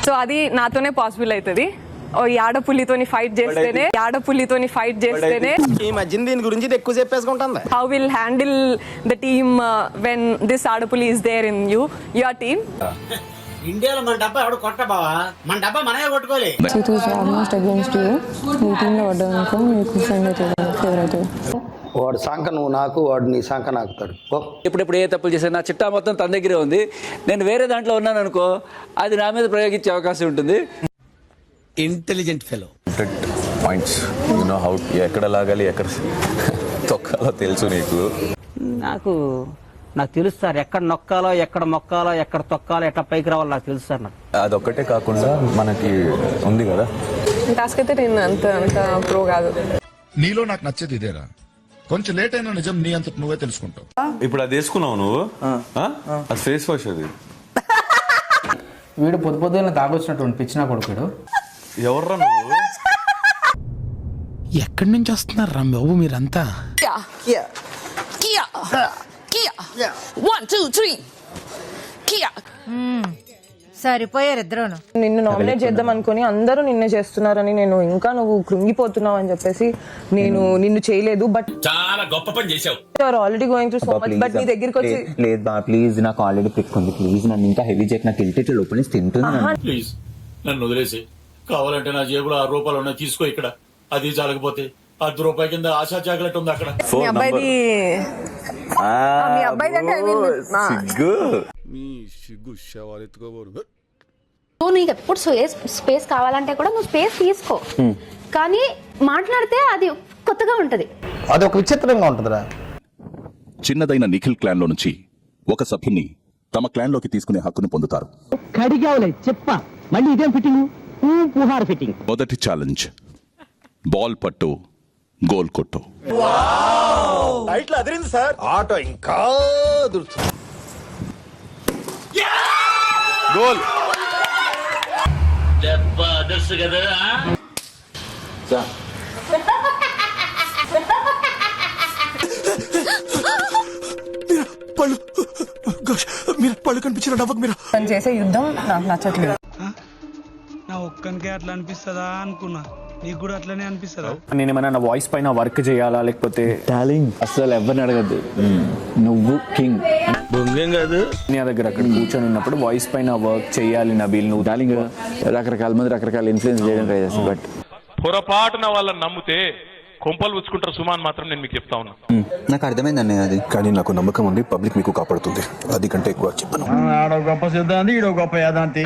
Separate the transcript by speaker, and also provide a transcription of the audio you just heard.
Speaker 1: So అది నాతోనే possible అవుతుంది. ఈ ఆడపులితోని ఫైట్ చేస్తేనే
Speaker 2: ఈ మధ్యన దీని గురించి ఎక్కువ చెప్పేసుకుంటుంది.
Speaker 1: How will handle the team when this ఆడపులి is there in your team.
Speaker 3: ఇండియాలో మన డబ్బా ఎవడు కొట్ట బావా, మన డబ్బా మనమే కొట్టుకోలే.
Speaker 4: It was almost against you. మీ టీంలో పడ్డానుకో మీకు ఫ్రెండ్ అవుతాడు, ఫేవర్ అవుతాడు.
Speaker 2: వాడు సంఖ నువ్వు నాకు, వాడు నీ సంఖ నాకుతాడు.
Speaker 5: ఇప్పుడు ఏ తప్పులు చేశాను, నా చిట్టా మొత్తం తన దగ్గరే ఉంది. నేను వేరే దాంట్లో ఉన్నాను అనుకో, అది నా మీద ప్రయోగించే అవకాశం ఉంటుంది.
Speaker 3: Intelligent fellow.
Speaker 6: Points you know how, ఎక్కడ లాగాలి ఎక్కడ తొక్కాలో తెలుసు నీకు.
Speaker 7: నాకు తెలుసు సార్, ఎక్కడ నొక్కాలో ఎక్కడ మొక్కాలో ఎక్కడ తొక్కాలో ఎట్లా పైకి రావాలో నాకు తెలుసు సార్. నాకు
Speaker 6: అదొక్కటే కాకుండా మనకి ఉంది కదా
Speaker 1: టాస్క్ అయితే నేను అంత ప్రో కాదు.
Speaker 8: నీలో నాకు నచ్చేది ఇదేరా, కొంచెం లేట్ అయినా నిజం నీ అంత నువ్వే తెలుసుకుంటావు.
Speaker 6: ఇప్పుడు అది వేసుకున్నావు నువ్వు, అది ఫేస్ వాష్. అది
Speaker 9: వీడు పొద్దున తాగొచ్చినటువంటి పిచ్చినా కొడుకుడు.
Speaker 6: ఎవర్రా నువ్వు?
Speaker 3: ఎక్కడి నుంచి వస్తున్నారు రా బాబు మీరంతా?
Speaker 10: సరిపోయారు ఇద్దరును.
Speaker 1: నిన్ను నామినేట్ చేద్దాం అనుకుని అందరూ నిన్నే చేస్తున్నారని, నువ్వు కృంగిపోతున్నావు అని చెప్పేసి నేను నిన్ను చేయలేదు. బట్
Speaker 3: చాలా గొప్ప పని చేశావు.
Speaker 1: Already going through so much. But నీ దగ్గరికి వచ్చి
Speaker 11: లేదు బా ప్లీజ్, నాకు ఆల్రెడీ పిక్ ఉంది, ప్లీజ్ నన్ను ఇంకా హెవీ చెక్, నాకు ఇల్టెట్ లోపల తింటున్నా.
Speaker 3: ప్లీజ్ నన్ను వదిలేసి, కావాలంటే నా జేబులో 6 రూపాయలు ఉన్నాయి తీసుకో. ఇక్కడ అది చాలకపోతే 10 రూపాయల కింద ఆశా చాక్లెట్ ఉంది అక్కడ.
Speaker 1: మీ అబ్బాయిది అంటే
Speaker 10: నువ్వు నీకు ఎప్పుడు స్పేస్ కావాలంటే కూడా నువ్వు స్పేస్ తీసుకో, కానీ మాట్లాడితే అది కొత్తగా ఉంటది.
Speaker 2: అది ఒక విచిత్రంగా ఉంటుందిరా.
Speaker 8: చిన్నదైన నిఖిల్ క్లాన్ లో నుంచి ఒక సభ్యుని తమ క్లాన్ లోకి తీసుకునే హక్కును పొందుతారు. మొదటి ఛాలెంజ్, బాల్ పట్టు గోల్ కొట్టు.
Speaker 2: ఆటో ఇంకా
Speaker 6: గోల్.
Speaker 3: కదా
Speaker 8: పళ్ళు కనిపించిన నవ్వకు మీరు
Speaker 1: తను చేసే యుద్ధం నాకు నచ్చట్లేదు.
Speaker 9: నా ఒక్కనికే అట్లా అనిపిస్తుందా అనుకున్నా, నీకు కూడా అట్లనే అనిపిస్తుందా?
Speaker 5: నేను ఏమైనా నా వాయిస్ పైన వర్క్ చేయాలా, లేకపోతే డార్లింగ్ అసలు ఎవరిని అడగద్దు, నువ్వు కింగ్
Speaker 3: బొంగేం కాదు.
Speaker 5: నీ దగ్గర అక్కడ కూర్చొని ఉన్నప్పుడు వాయిస్ పైన వర్క్ చేయాలి నబీల్. నువ్వు డార్లింగ్ రకరకాల మంది రకరకాల ఇన్ఫ్లుయెన్స్ చేయడం ట్రై చేస్తాను. బట్
Speaker 12: పొరపాటున వాళ్ళని నమ్మితే కొంపలు ఉచ్చుకుంటారు సుమాన్ మాత్రం నేను మీకు చెప్తా ఉన్నా.
Speaker 11: నాకు అర్థమైంది అన్నయ్య అది,
Speaker 8: కానీ నాకు నమ్మకం ఉంది పబ్లిక్ మీకు కాపాడుతుంది. అది కంటే ఎక్కువ చెప్పను.
Speaker 9: ఆడో గొప్ప సిద్ధాంతి, ఈడో గొప్ప యాదాంతి.